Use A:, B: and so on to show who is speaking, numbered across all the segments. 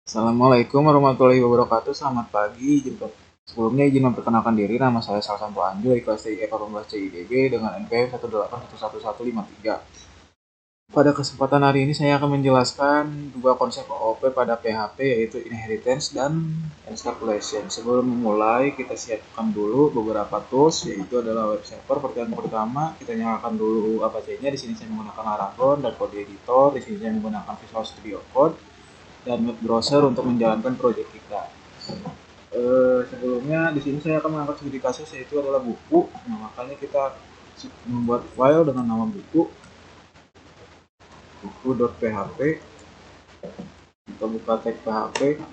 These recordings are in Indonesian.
A: Assalamualaikum warahmatullahi wabarakatuh. Selamat pagi. Sebelumnya izin memperkenalkan diri. Nama saya Salsanto Anjo dari kelas TIE 18 CIDB dengan NPM 1811153. Pada kesempatan hari ini saya akan menjelaskan dua konsep OOP pada PHP, yaitu inheritance dan encapsulation. Sebelum memulai, kita siapkan dulu beberapa tools, yaitu adalah web server. Yang pertama, kita nyalakan dulu Apache-nya. Di sini saya menggunakan Laravel dan Code Editor. Di sini saya menggunakan Visual Studio Code dan web browser untuk menjalankan proyek kita. Sebelumnya di sini saya akan mengangkat studi kasus, yaitu adalah buku. Nah, makanya kita membuat file dengan nama buku.php. Kita buka tag PHP.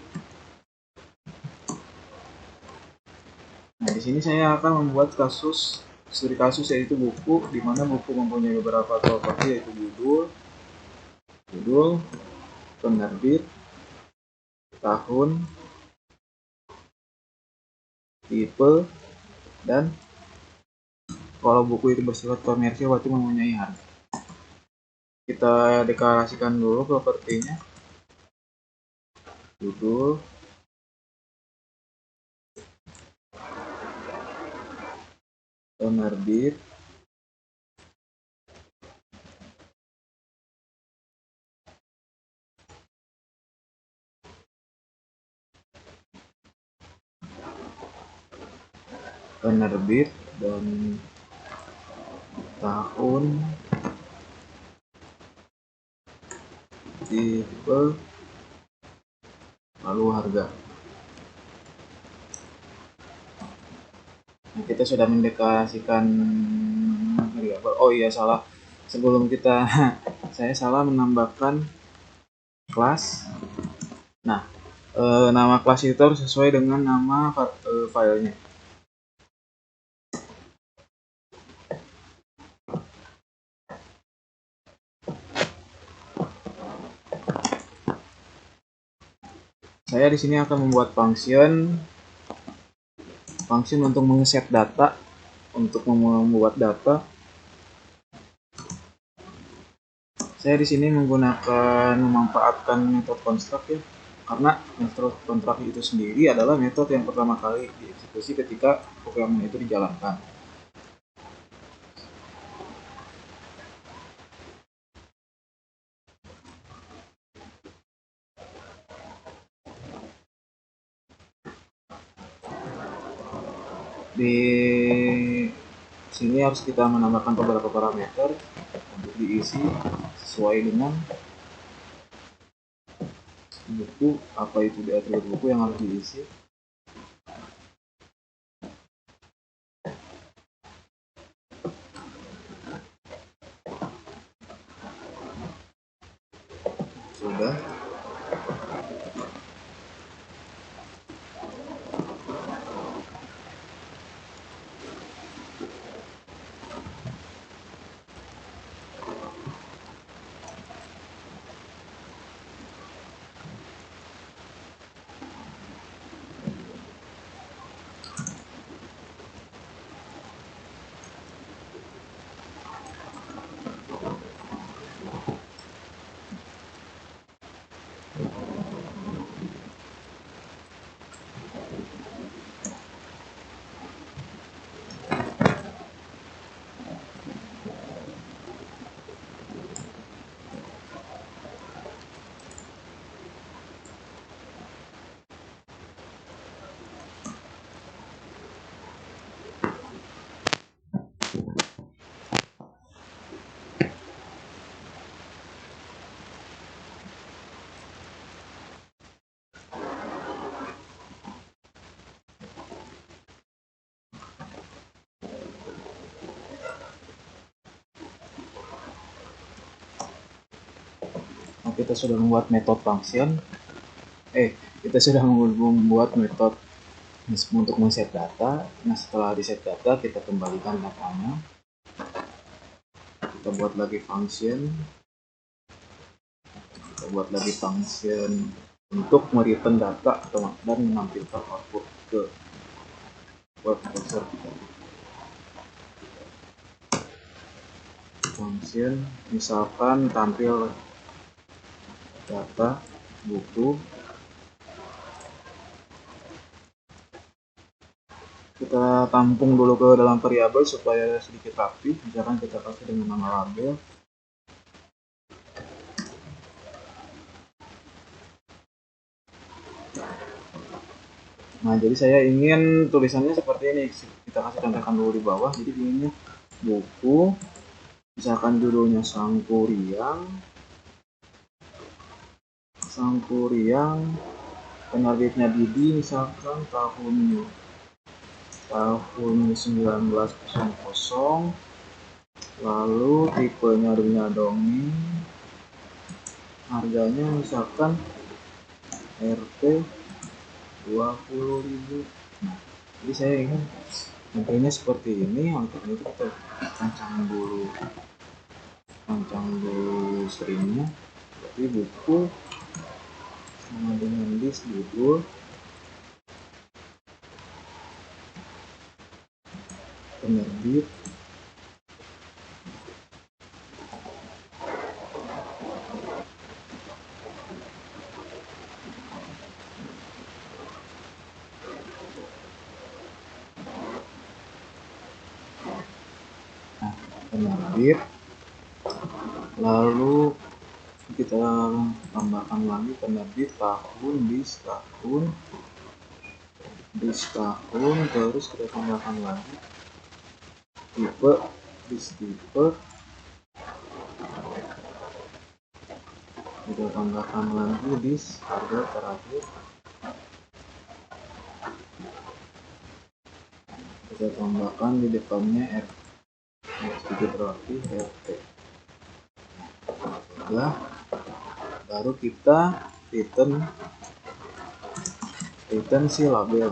A: Nah, di sini saya akan membuat studi kasus, yaitu buku, di mana buku mempunyai beberapa properti, yaitu judul, penerbit, tahun, tipe, dan kalau buku itu bersifat komersial berarti mempunyai harga. Kita deklarasikan dulu propertinya. Judul, penerbit, dan tahun, tipe, lalu harga. Nah, kita sudah mendeklarasikan variabel. Oh iya, salah. Sebelum kita saya salah menambahkan kelas. Nah, nama kelas itu harus sesuai dengan nama filenya. Saya di sini akan membuat function untuk mengeset data, untuk membuat data. Saya di sini memanfaatkan metode construct, ya, karena metode construct itu sendiri adalah metode yang pertama kali dieksekusi ketika program itu dijalankan. Di sini harus kita menambahkan beberapa parameter untuk diisi sesuai dengan buku. Apa itu di atribut buku yang harus diisi? Sudah. Kita sudah membuat metode function. Kita sudah membuat metode untuk men-set data. Nah, setelah di-set data, kita kembalikan datanya. Kita buat lagi function. Untuk mereturn data dan menampilkan output ke web browser kita. Function misalkan tampil data buku kita tampung dulu ke dalam variabel supaya sedikit rapi. Misalkan kita kasih dengan nama label. Nah, jadi saya ingin tulisannya seperti ini. Kita kasih contohkan dulu di bawah. Jadi inginnya buku, misalkan judulnya Sangkuriang, penerbitnya Didi, misalkan tahun 1900, lalu tipenya dunia dongeng, harganya misalkan Rp 20.000. Nah, jadi saya ingin contohnya seperti ini. Untuk itu kita rancang dulu stringnya, seperti buku sama dengan list judul, penerbit, penerbit, lalu kita tambahkan lagi penerbit tahun, bis tahun, terus kita tambahkan lagi tipe, kita tambahkan lagi bis harga terakhir, kita tambahkan di depannya R sedikit rapi RT. Nah, baru kita return si label.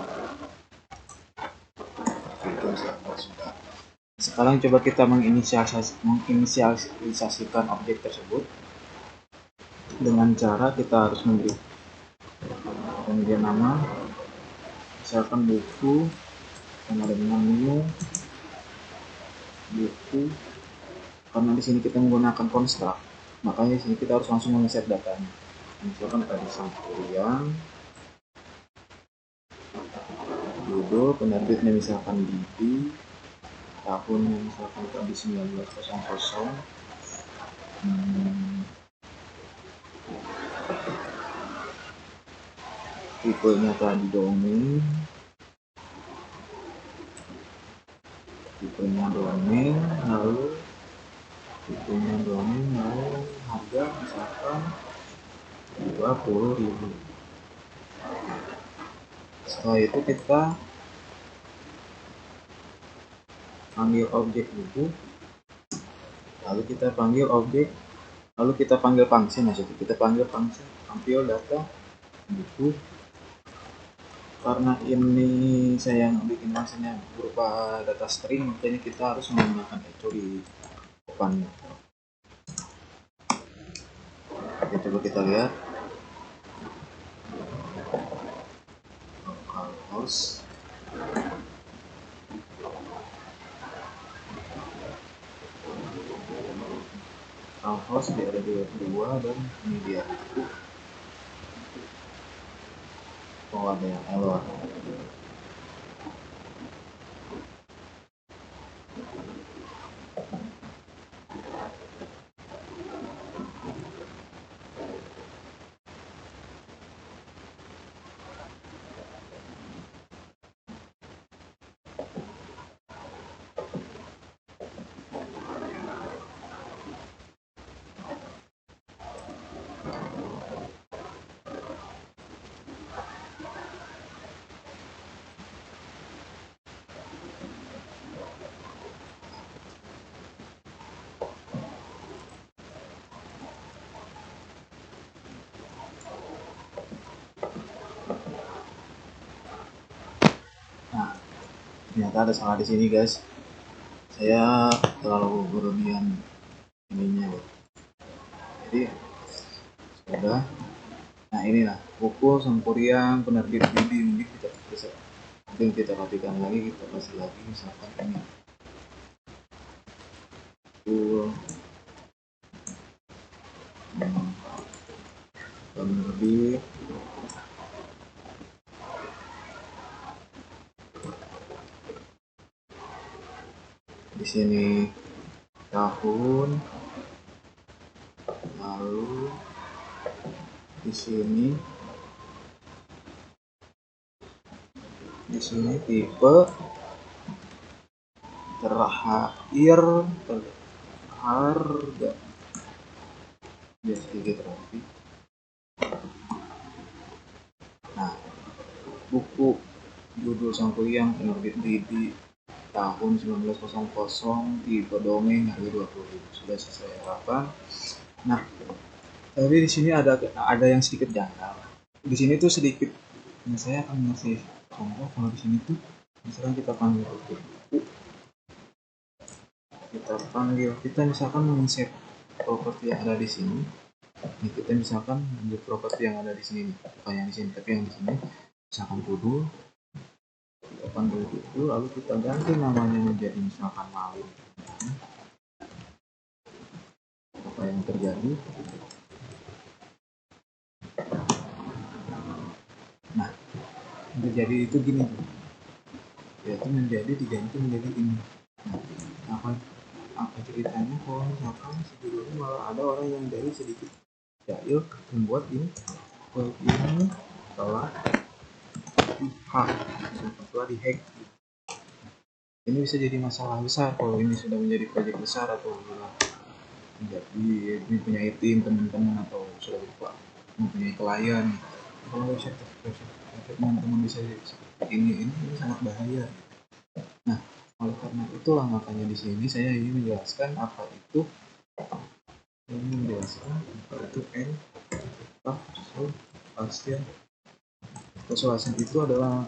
A: Sekarang coba kita menginisialisasikan objek tersebut dengan cara kita harus memberi nama, misalkan buku, sama dengan new buku. Karena di sini kita menggunakan construct, makanya di sini kita harus langsung mengeset datanya. Misalkan tadi Sangkuriang, judul penerbitnya misalkan Didi, tahunnya misalkan tadi 1900, tipenya tadi dongeng, lalu harga misalkan 20.000. Setelah itu kita panggil objek buku, lalu kita panggil function, maksudnya kita panggil function ambil data buku. Karena ini saya yang bikin functionnya berupa data string, makanya kita harus menggunakan itu di depannya. Oke, coba kita lihat localhost di area 22 dan ini dia buku. Oh, ada yang error. Nah, ternyata ada salah di sini, guys. Saya terlalu berlebihan ininya, ya. Jadi sudah. Nah, inilah buku Sangkuriang penerbit Didi. Mungkin kita rapikan lagi, kita kasih lagi misalkan ini penerbit di sini tahun, lalu di sini tipe, terakhir harga, biar sedikit rapi. Nah, buku judul sang kuliah penerbit di tahun 1900, tipe dongeng, harga 20.000, sudah saya harapan. Nah, tapi di sini ada yang sedikit janggal. Di sini tuh sedikit, nah saya akan ngasih contoh. Kalau di sini tuh misalkan kita panggil buku, kita misalkan men-set properti yang ada di sini. Ini kita misalkan ambil properti yang ada di sini, bukan yang di sini tapi yang di sini, misalkan judul, kita panggil judul, lalu kita ganti namanya menjadi misalkan Malin. Apa yang terjadi? Nah, terjadi itu gini, yaitu menjadi diganti menjadi ini. Nah, apa ceritanya kalau misalkan si judulnya malah ada orang yang dari sedikit jahil membuat ini telah dihack. Ini bisa jadi masalah besar kalau ini sudah menjadi proyek besar atau menjadi punya tim teman-teman atau sudah lupa mempunyai klien. Kalau website teman-teman bisa seperti ini sangat bahaya. Nah, oleh karena itulah makanya di sini saya ingin menjelaskan apa itu persuasion itu adalah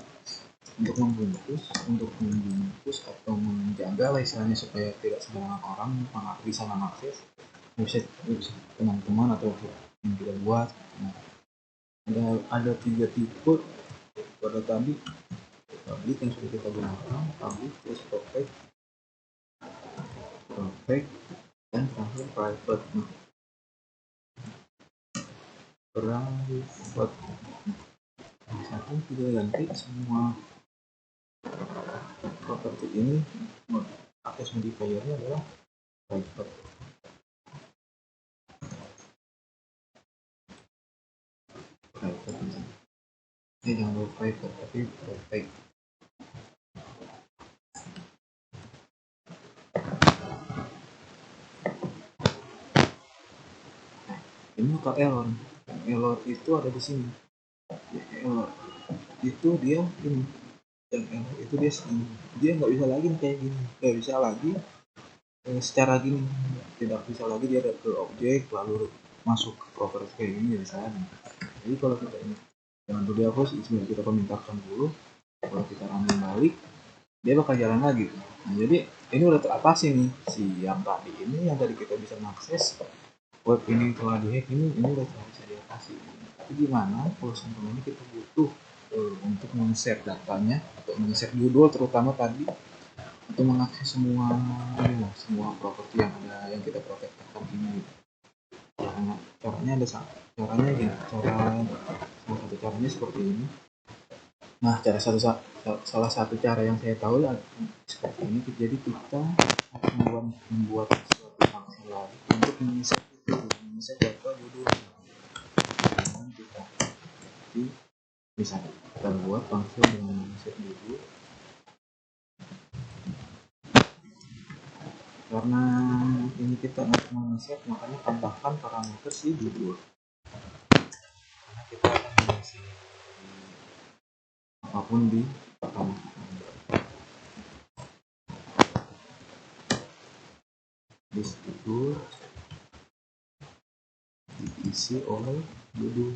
A: untuk membungkus atau menjaga lah istilahnya supaya tidak sembarangan orang bisa mengakses website teman-teman atau yang kita buat. Nah, ada 3 tipe pada tadi: public yang sudah kita gunakan, public, terus protect, dan terakhir private. Private misalkan kita ganti semua properti ini, akses modifiernya adalah private. Jangan lupa private tapi protect. Ini bakal error itu ada di sini. Error itu dia ini, dan error itu dia nggak bisa lagi kayak gini, nggak bisa lagi secara gini, tidak bisa lagi dia ada ke objek lalu masuk ke properti kayak gini misalnya. Jadi kalau kita ini jangan dulu dihapus, sebenarnya kita pemintakan dulu, kalau kita running balik dia bakal jalan lagi. Nah, jadi ini udah teratasi nih si yang tadi ini, yang tadi kita bisa mengakses web ini telah dihack, ini udah bisa diatasi. Tapi gimana kalau sebelumnya kita butuh untuk men-share datanya atau men-share judul terutama tadi, untuk mengakses semua properti yang ada yang kita protekkan ini. Caranya ada caranya ya, salah satu caranya seperti ini. Nah, salah satu cara yang saya tahu ya seperti ini. Jadi kita akan membuat suatu funksi lagi untuk mengisi data judul. Dan kita bisa kita buat funksi dengan mengisi judul. Karena ini kita untuk mengisi, makanya tambahkan parameter si judul. Karena kita akan mengisi apapun di judul diisi oleh judul.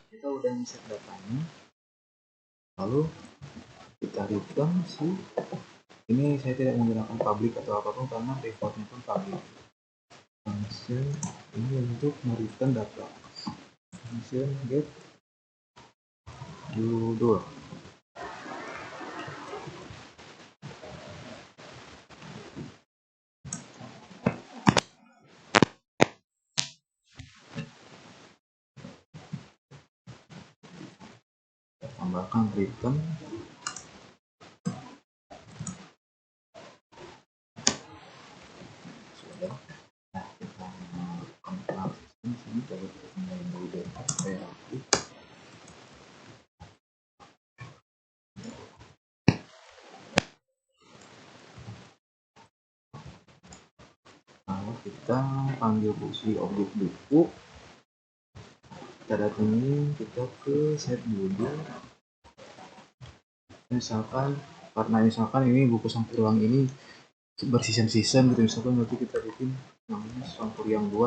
A: Kita udah ngisi datanya, lalu kita return sih. Ini saya tidak menggunakan public atau apapun karena defaultnya pun public. Function ini untuk mereturn data. Function get judul. Tambahkan return kita panggil fungsi objek buku, kita datangin, kita ke set judul, misalkan karena misalkan ini buku Sampuriang ini berseason-season gitu, misalkan nanti kita bikin namanya Sampuriang 2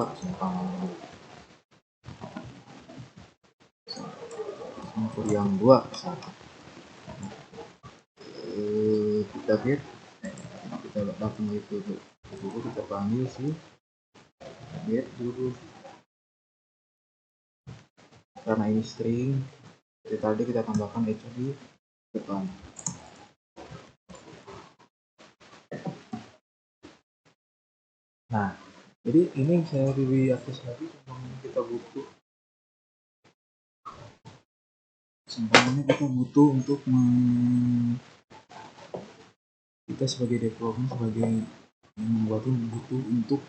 A: Sampuriang 2 misalkan. Kita get kita datang itu buku, kita panggil si get dulu karena ini string, jadi tadi kita tambahkan echo di depan. Nah, jadi ini saya di akses lagi seumpamanya kita butuh untuk kita sebagai developer, sebagai yang membuatnya butuh untuk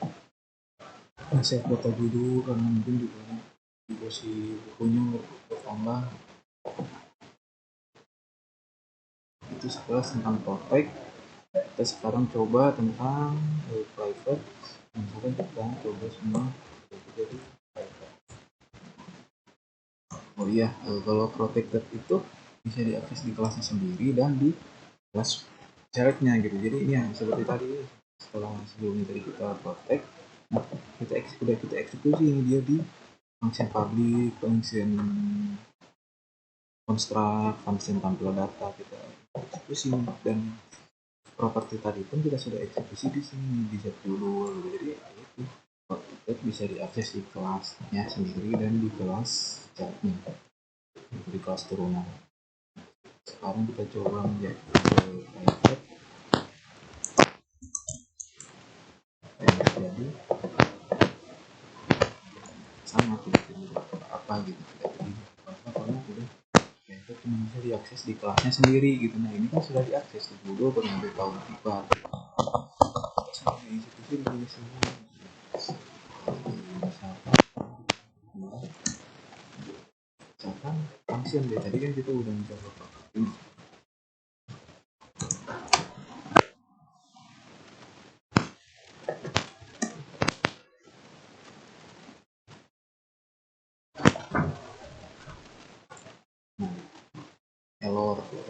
A: nge-save data judul karena mungkin juga si bukunya bertambah. Itu sekelas tentang protect. Kita sekarang coba tentang private. Misalkan kita coba semua jadi private. Oh iya, kalau protected itu bisa diakses di kelasnya sendiri dan di kelas childnya gitu. Jadi ini ya seperti tadi, setelah sebelumnya tadi kita protect, nah kita eksekusi ini dia di function public, function construct, function tampil data, kita eksekusi, dan properti tadi pun kita sudah eksekusi di sini di set dulu gitu. Jadi itu protected bisa diakses di kelasnya sendiri dan di kelas childnya, di kelas turunan. Sekarang kita coba menjadi private. Jadi sama apa gitu, karena udah itu cuma bisa diakses di kelasnya sendiri gitu. Nah ini kan sudah diakses di Google, pernah tahu tiba sama institusi di sini. Misalkan function deh, tadi kan kita udah mencoba ini.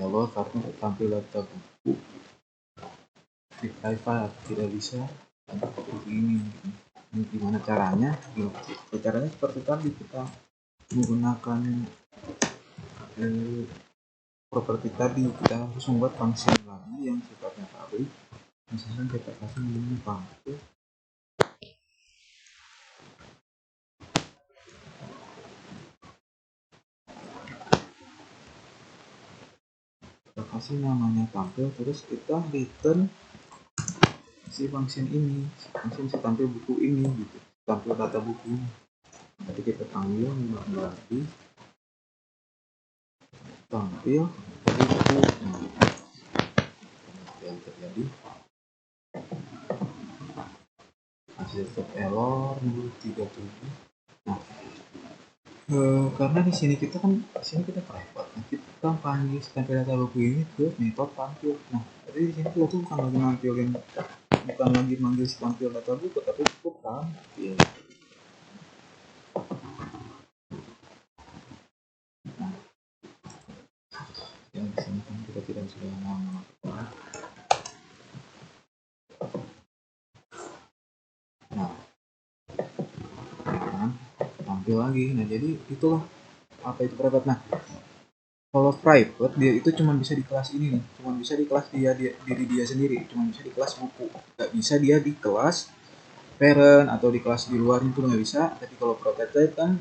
A: Error karena tampil data buku di private tidak bisa seperti ini. Gimana caranya? Caranya seperti tadi, kita menggunakan properti tadi, kita harus membuat function lagi yang sifatnya public. Misalkan kita kasih namanya tampil, kita kasih namanya tampil, terus kita return si function ini, function si tampil buku ini gitu, tampil data buku. Nanti kita panggil lagi tampil buku. Nah, yang terjadi hasil stop error 37. Nah, karena di sini kita private, nah, kita panggil tampil data buku ini ke metode tampil. Nah, jadi di sini kita tuh bukan lagi manggil si tampil data buku, tapi cukup tampil. Nah, yang di sini kan kita tidak sudah menggunakan. Nah, tampil lagi. Nah, jadi itulah apa itu private. Nah, kalau private dia itu cuma bisa di kelas ini nih, cuma bisa di kelas diri dia sendiri, cuma bisa di kelas buku, nggak bisa dia di kelas parent atau di kelas di luarnya itu nggak bisa. Tapi kalau protected kan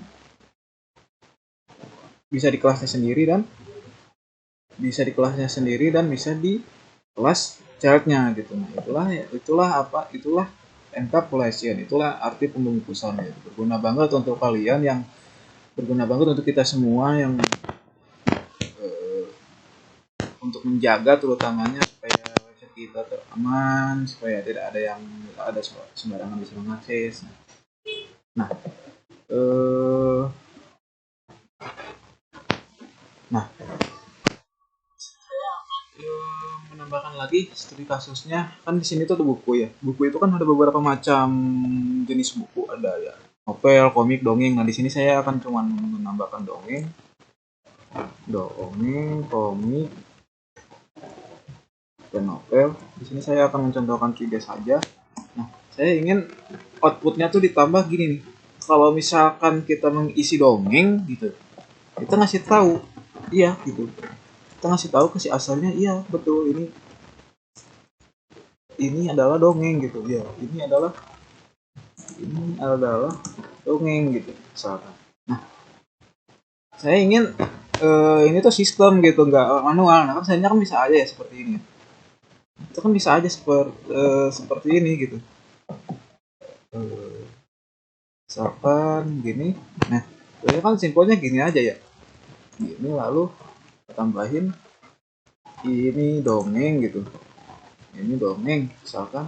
A: bisa di kelasnya sendiri dan bisa di kelas childnya gitu. Nah itulah encapsulation, itulah arti pembungkusan ya. Berguna banget untuk kalian, yang berguna banget untuk kita semua yang untuk menjaga terutamanya supaya website kita aman, supaya tidak ada sembarangan bisa mengakses. Nah, menambahkan lagi studi kasusnya. Kan di sini tuh ada buku ya. Buku itu kan ada beberapa macam jenis buku, ada ya novel, komik, dongeng. Nah di sini saya akan cuman menambahkan dongeng, komik, dan novel. Di sini saya akan mencontohkan 3 saja. Nah, saya ingin outputnya tuh ditambah gini nih. Kalau misalkan kita mengisi dongeng gitu, kita ngasih tahu, iya gitu. Kita ngasih tahu ke si asalnya, iya betul ini adalah dongeng gitu ya. Ini adalah dongeng gitu misalkan. Nah, saya ingin ini tuh sistem gitu, nggak manual. Nah kan saya kan bisa aja ya seperti ini. Itu kan bisa aja seperti ini gitu. Misalkan gini. Nah, ini kan simpelnya gini aja ya. Gini lalu tambahin ini dongeng gitu. Ini dongeng misalkan.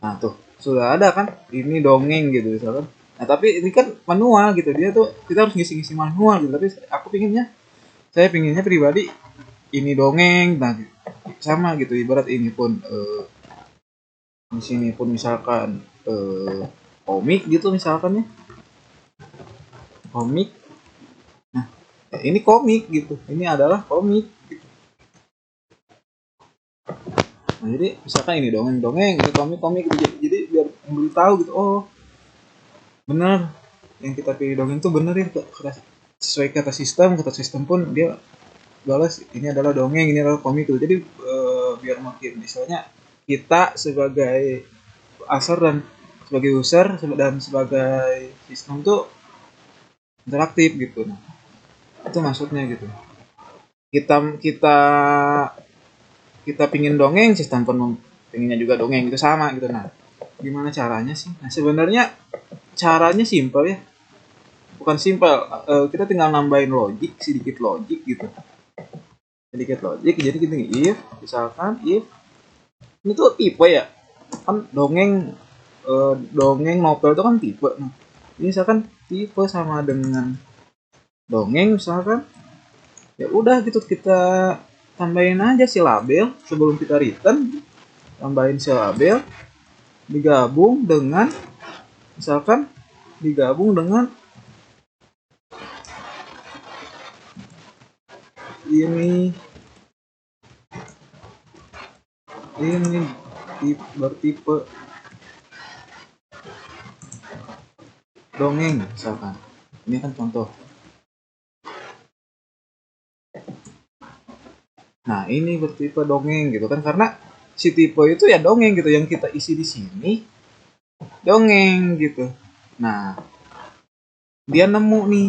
A: Nah tuh sudah ada kan ini dongeng gitu misalkan. Nah tapi ini kan manual gitu, dia tuh kita harus ngisi-ngisi manual gitu. Tapi saya pinginnya pribadi ini dongeng. Nah sama gitu, ibarat ini pun di sini pun misalkan komik gitu misalkan ya, komik. Nah ini komik gitu, ini adalah komik gitu. Nah jadi misalkan ini dongeng, ini komik gitu. Jadi biar membeli tahu gitu, oh benar yang kita pilih dongeng itu bener ya, sesuai kata sistem pun dia balas ini adalah dongeng, ini adalah komik gitu. Jadi biar makin misalnya kita sebagai user dan sebagai user dan sebagai sistem tuh interaktif gitu. Nah, itu maksudnya gitu. Kita kita kita pingin dongeng, sistem pun pinginnya juga dongeng gitu, sama gitu. Nah, gimana caranya sih? Nah, sebenarnya caranya simpel ya. Bukan simpel, kita tinggal nambahin sedikit logik gitu. Sedikit logik, jadi kita if, misalkan if ini tuh tipe ya. Kan dongeng novel itu kan tipe. Nah, ini misalkan tipe sama dengan dongeng misalkan, ya udah gitu kita tambahin aja si label sebelum kita return, tambahin si label digabung dengan misalkan digabung dengan ini bertipe dongeng misalkan. Ini kan contoh. Nah, ini bertipe dongeng gitu kan, karena si tipe itu ya dongeng gitu, yang kita isi di sini dongeng gitu. Nah, dia nemu nih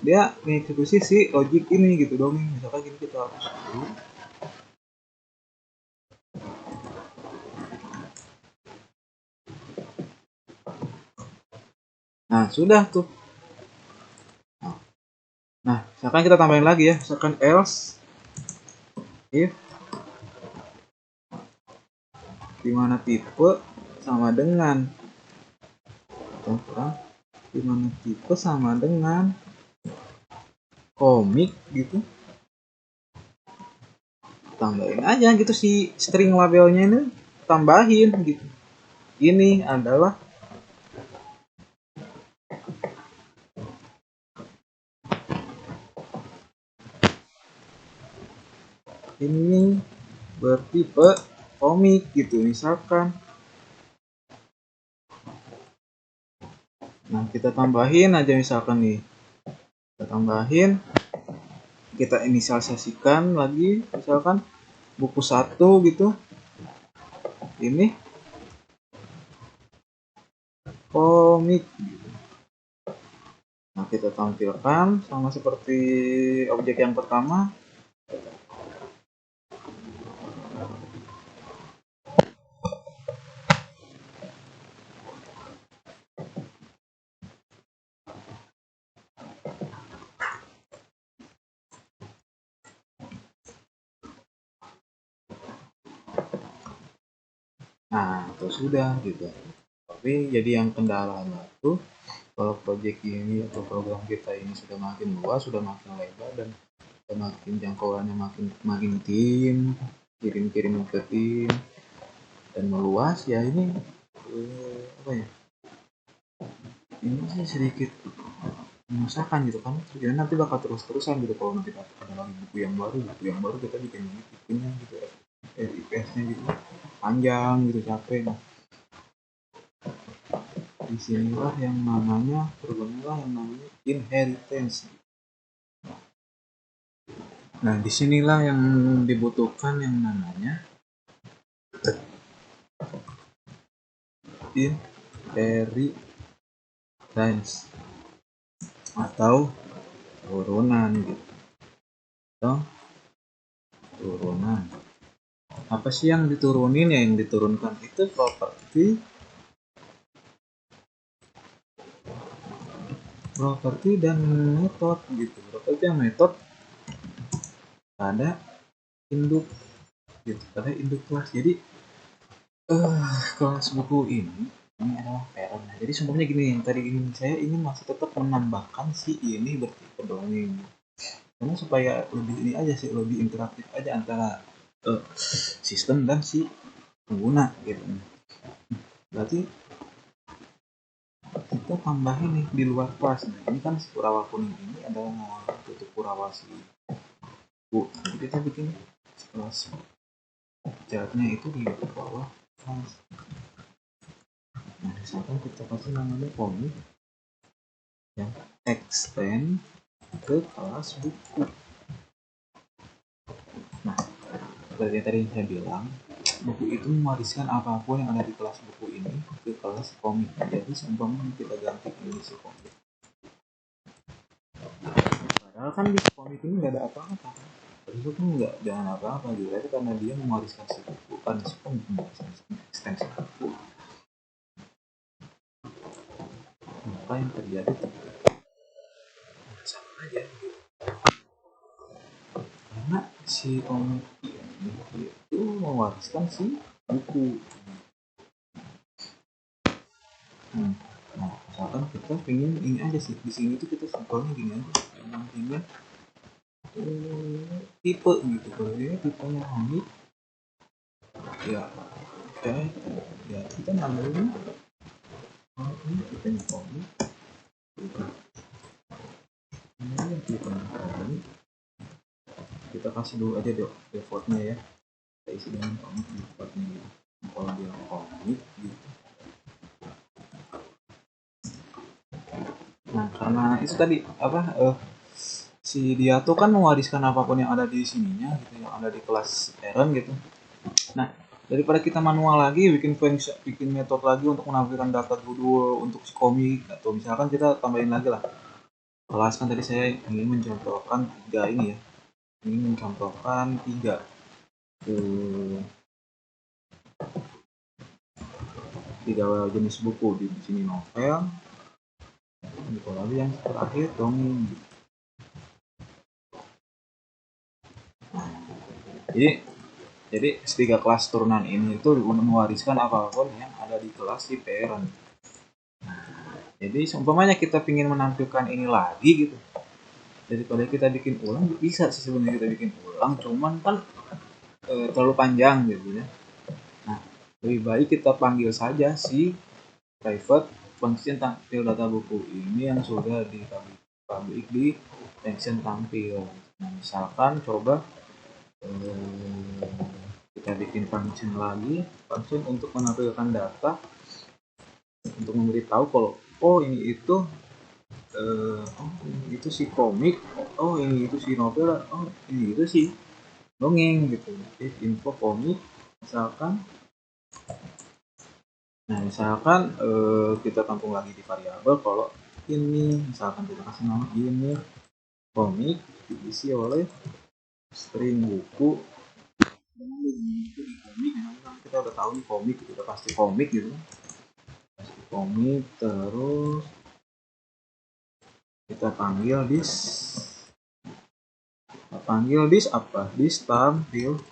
A: dia mengeksekusi si logik ini gitu, dongeng misalkan gini kita hapus dulu. Nah, sudah tuh. Nah, misalkan kita tambahin lagi ya, misalkan else if dimana tipe sama dengan dimana tipe sama dengan komik gitu, tambahin aja gitu si string labelnya ini, tambahin gitu. Ini adalah ini bertipe komik gitu misalkan. Nah kita tambahin aja misalkan nih, kita inisialisasikan lagi misalkan buku 1 gitu, ini komik. Nah kita tampilkan sama seperti objek yang pertama. Nah itu sudah gitu. Tapi jadi yang kendalanya tuh kalau proyek ini atau program kita ini sudah makin luas, sudah makin lebar, dan makin jangkauannya makin tim, kirim ke tim dan meluas ya. Ini apa ya, ini sih sedikit menyusahkan gitu kan. Jadi nanti bakal terus-terusan gitu kalau nanti ada lagi buku yang baru kita bikin lagi bukunya gitu, IPS-nya gitu panjang gitu, capek. Nah, disinilah yang namanya programnya yang namanya inheritance. Nah, disinilah yang dibutuhkan yang namanya inheritance atau turunan gitu. Atau turunan. Apa sih yang diturunin ya? Yang diturunkan itu properti dan metode gitu. Properti dan metode pada induk gitu, pada induk kelas. Jadi kelas buku ini adalah parent. Nah, jadi sebenarnya gini, yang tadi ini saya ingin masih tetap menambahkan si ini bertipe dongeng. Karena supaya lebih ini aja sih, lebih interaktif aja antara sistem dan si pengguna gitu. Berarti kita tambahin nih di luar kelas. Nah, ini kan si Kurawa kuning ini adalah tutup Kurawa si Bu. Jadi kita bikin kelas jaraknya itu di bawah kelas. Nah, misalkan kita kasih namanya komik yang extend ke kelas buku. Nah, seperti tadi yang saya bilang, buku itu mewariskan apapun yang ada di kelas buku ini ke kelas komik. Jadi seumpamanya kita ganti ini si komik, padahal kan di komik ini nggak ada apa-apa, itu kan nggak jangan apa-apa gitu, tapi karena dia mewariskan si buku, kan si komik mewariskan ekstensi buku, maka yang terjadi sama aja gitu. Karena si komik ini itu mewariskan si buku. Nah, misalkan kita pengen ini aja sih, di sini tuh kita simpelnya gini aja, emang pengen tipe gitu. Kalau ini tipenya komik ya, ya kita ngambilnya ini tipenya komik gitu. Ini tipenya komik, kita kasih dulu aja deh defaultnya ya, kita isi dengan komik defaultnya gitu. Kalau dia komik gitu. Nah, karena itu tadi apa si dia tuh kan mewariskan apapun yang ada di sininya gitu, yang ada di kelas parent gitu. Nah, daripada kita manual lagi bikin metode lagi untuk menampilkan data judul untuk si komik, atau misalkan kita tambahin lagi lah kelas, kan tadi saya ingin mencontohkan 3 ini ya, ingin mencontohkan 3 jenis buku. Di sini novel, lalu yang terakhir dongeng. Jadi tiga kelas turunan ini itu mewariskan apapun yang ada di kelas si parent. Jadi seumpamanya kita ingin menampilkan ini lagi gitu, daripada kita bikin ulang, bisa sih sebenarnya kita bikin ulang, cuman kan terlalu panjang gitu ya. Nah, lebih baik kita panggil saja si private function tampil data buku ini yang sudah dipublish di function tampil. Nah, misalkan coba kita bikin function lagi, function untuk menampilkan data, untuk memberitahu kalau oh ini itu ini itu si komik, oh ini itu si novel, oh ini itu si dongeng gitu. If info komik misalkan. Nah, misalkan kita tampung lagi di variabel kalau ini, misalkan kita kasih nama ini komik diisi oleh string buku. Kita udah tahu nih komik, udah pasti komik gitu, pasti komik. Terus kita panggil apa, dis tampil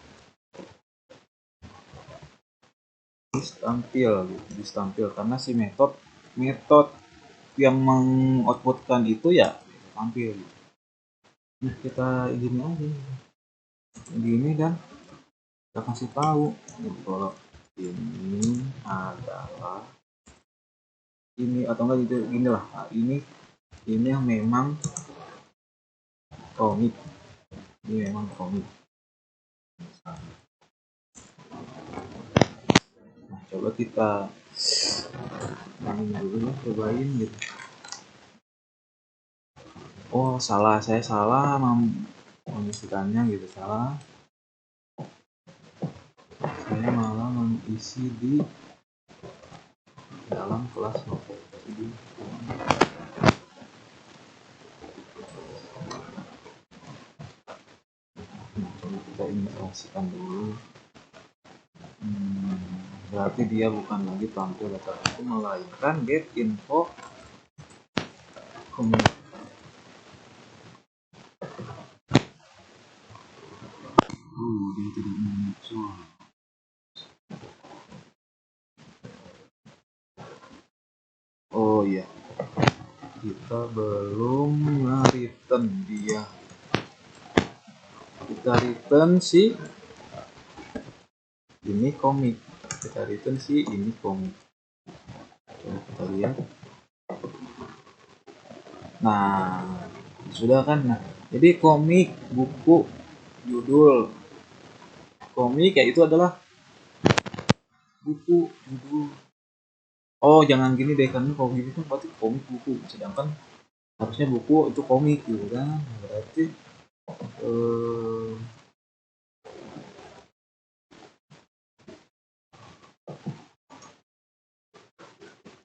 A: karena si metode yang mengoutputkan itu ya tampil gitu. kita gini aja gini dan kita kasih tahu gitu, kalau ini adalah ini atau enggak gitu gini lah, nah, ini yang memang komik, ini memang komik. Nah, coba kita ini dulu ya, cobain gitu. Oh salah, saya salah mengisikannya gitu, salah. Saya malah mengisi di dalam kelas novel. Jadi coba kita inisiasikan dulu. Berarti dia bukan lagi tampil data itu, melainkan get info community. Dia tidak muncul. Oh iya, kita belum nge-return dia. Kita return si ini komik. Kita return si ini komik. Coba kita lihat. Nah, sudah kan. Nah, jadi komik, buku, judul. Komik ya itu adalah buku, judul. Oh, jangan gini deh, kan kalau gini kan berarti komik buku, sedangkan harusnya buku itu komik gitu kan. Berarti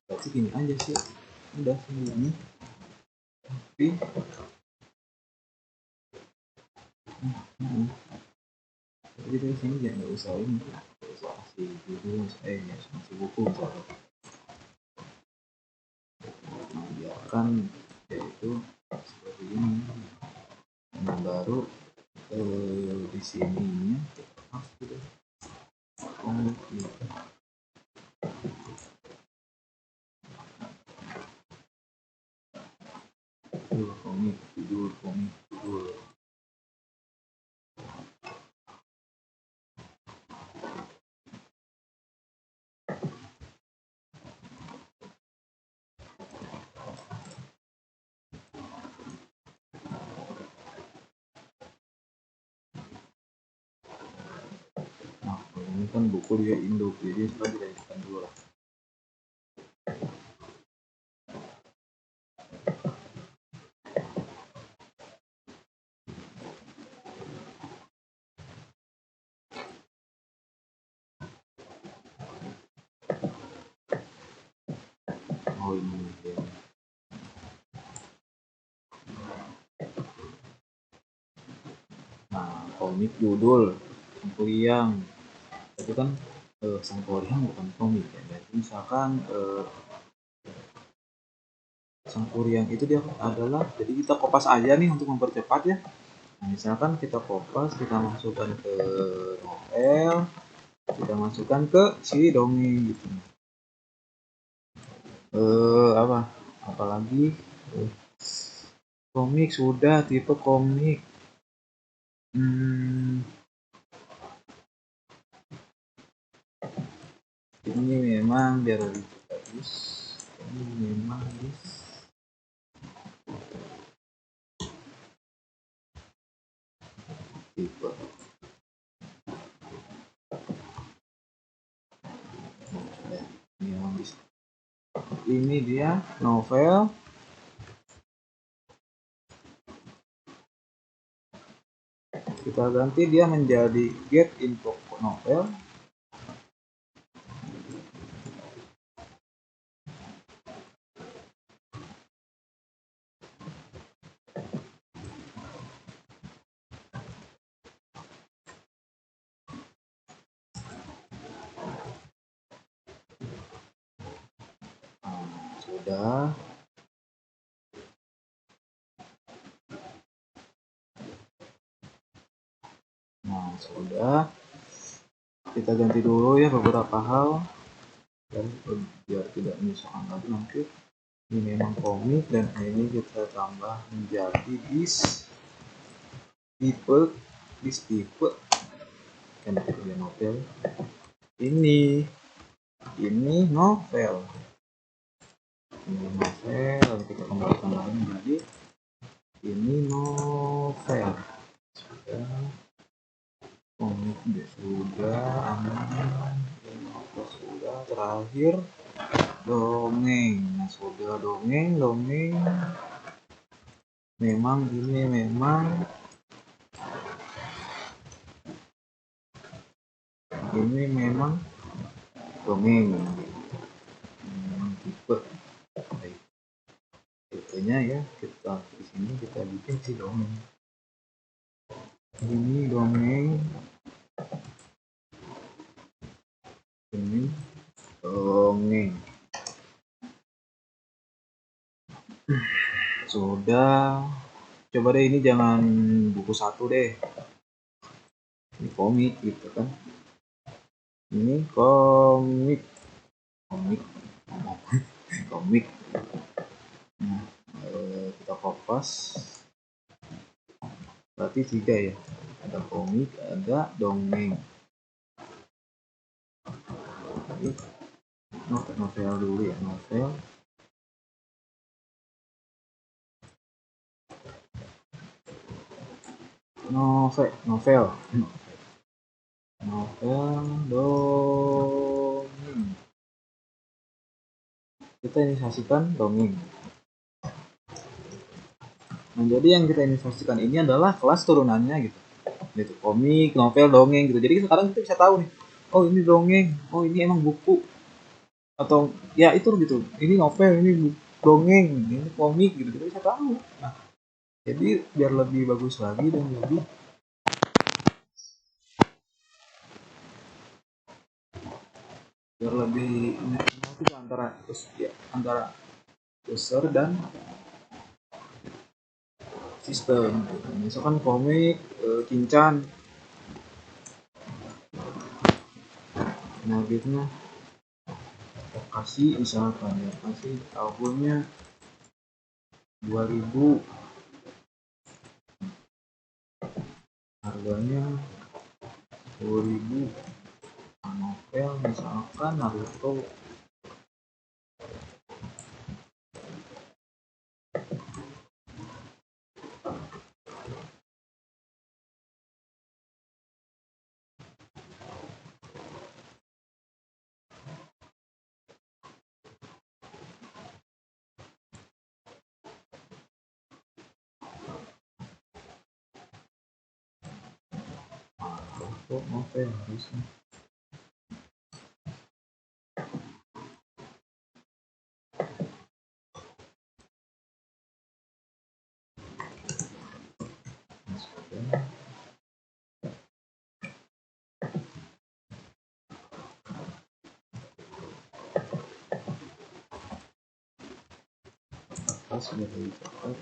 A: berarti gini aja sih, udah ini tapi jadi dari sini jangan nggak usah ini, nggak usah kasih judul, ya kasih buku misalnya. Nah, biarkan yaitu seperti ini. Nah baru di sininya gitu. Komik gitu. Komik judul, komik judul. Nah ini kan buku dia induk, jadi setelah dilanjutkan dulu lah. Oh ini ya. Nah komik judul Sangkuriang itu kan Sangkuriang bukan komik ya. Jadi misalkan Sangkuriang itu dia adalah, jadi kita kopas aja nih untuk mempercepat ya. Nah, misalkan kita kopas, kita masukkan ke novel, kita masukkan ke si dongeng gitu. Apa? Apalagi komik sudah, tipe komik. Ini memang biar lebih bagus. Ini memang tipe. Ini dia novel. Kita ganti dia menjadi get info novel. Sudah. Nah, sudah. Kita ganti dulu ya beberapa hal dan biar tidak menyusahkan lagi nanti. Ini memang komik dan ini kita tambah menjadi bis tipe tipe kan tipe novel. Ini novel. Ini novel kita kembalikan lagi jadi ini novel. Komik sudah, aman. Sudah, terakhir dongeng. Nah, sudah dongeng. Memang dongeng. Tipe. Baik. Tipenya ya kita di sini kita bikin si dongeng. Ini dongeng. Sudah, coba deh ini jangan buku satu deh, ini komik gitu kan, ini komik. Nah, kita kopas berarti 3 ya, ada komik, ada dongeng. Novel dulu ya, novel. Dongeng. Kita inisiasikan dongeng. Nah, jadi yang kita inisiasikan ini adalah kelas turunannya gitu. Gitu, komik, novel, dongeng gitu. Jadi sekarang kita bisa tahu nih, oh ini dongeng, oh ini emang buku. Atau ya itu gitu. Ini novel, ini dongeng, ini komik gitu. Kita bisa tahu. Nah, jadi biar lebih bagus lagi dan lebih antara user dan sistem. Misalkan komik Kincan, penerbitnya kasih misalkan ya, kasih tahunnya 2000, harganya 10.000. Novel misalkan Naruto. Novel harusnya. Sudah dicatat.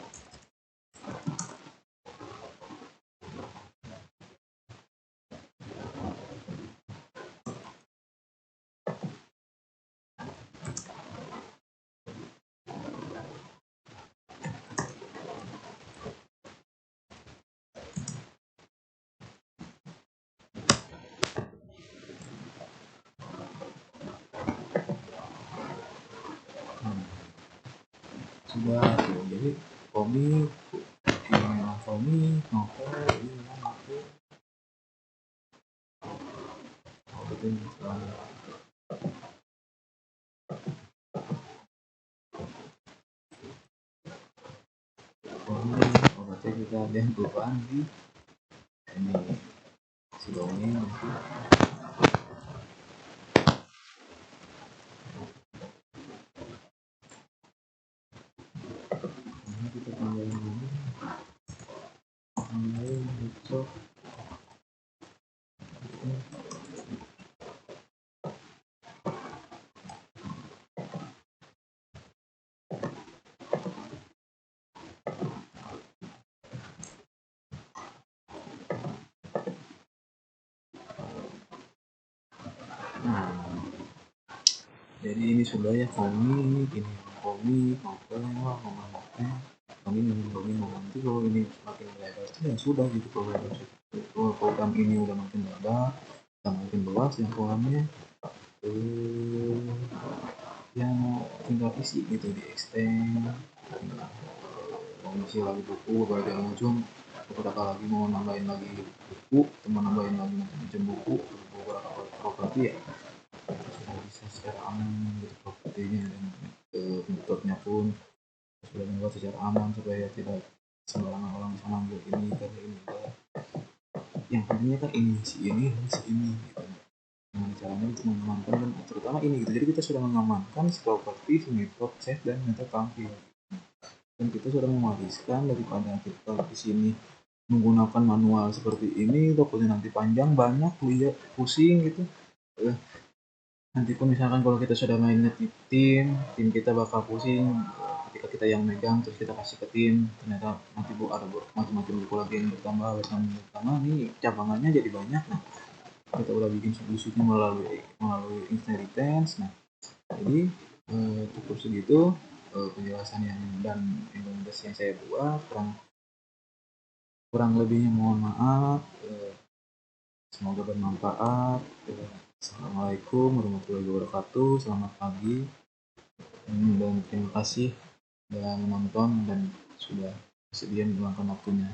A: Sudah tuh, jadi komik, novel, ini aku bikin obatnya kita ada yang perubahan di ini si dongeng nanti. Ini kita tambahin dulu, tambahin besok. Jadi ini sudah ya komik, ini komik, novel, nanti kalau ini semakin melebar ya sudah gitu kalau program ini udah makin lebar dan makin luas jangkauannya yang tinggal isi gitu di extend mau ngisi lagi buku bagian ujung beberapa lagi mau nambahin lagi buku mau nambahin lagi macam buku beberapa properti ya sudah bisa secara aman gitu propertinya dan metodenya pun sudah membuat secara aman supaya tidak sembarangan orang bisa ngambil ini karena ini yang pentingnya kan ini si ini gitu. Nah, caranya untuk mengamankan dan terutama ini gitu. Jadi kita sudah mengamankan properti, metode set dan metode tampil. Dan kita sudah mewariskan daripada kita di sini menggunakan manual seperti ini, pokoknya nanti panjang banyak lihat pusing gitu. Nanti pun misalkan kalau kita sudah mainnya tim kita bakal pusing ketika kita yang megang terus kita kasih ke tim ternyata nanti ada macam-macam buku lagi yang bertambah nih cabangannya jadi banyak. Nah kita udah bikin solusinya melalui inheritance. Nah jadi cukup segitu penjelasan yang dan implementasi yang saya buat, kurang lebihnya mohon maaf, semoga bermanfaat. Assalamualaikum warahmatullahi wabarakatuh, selamat pagi dan terima kasih sudah menonton dan sudah bersedia meluangkan waktunya.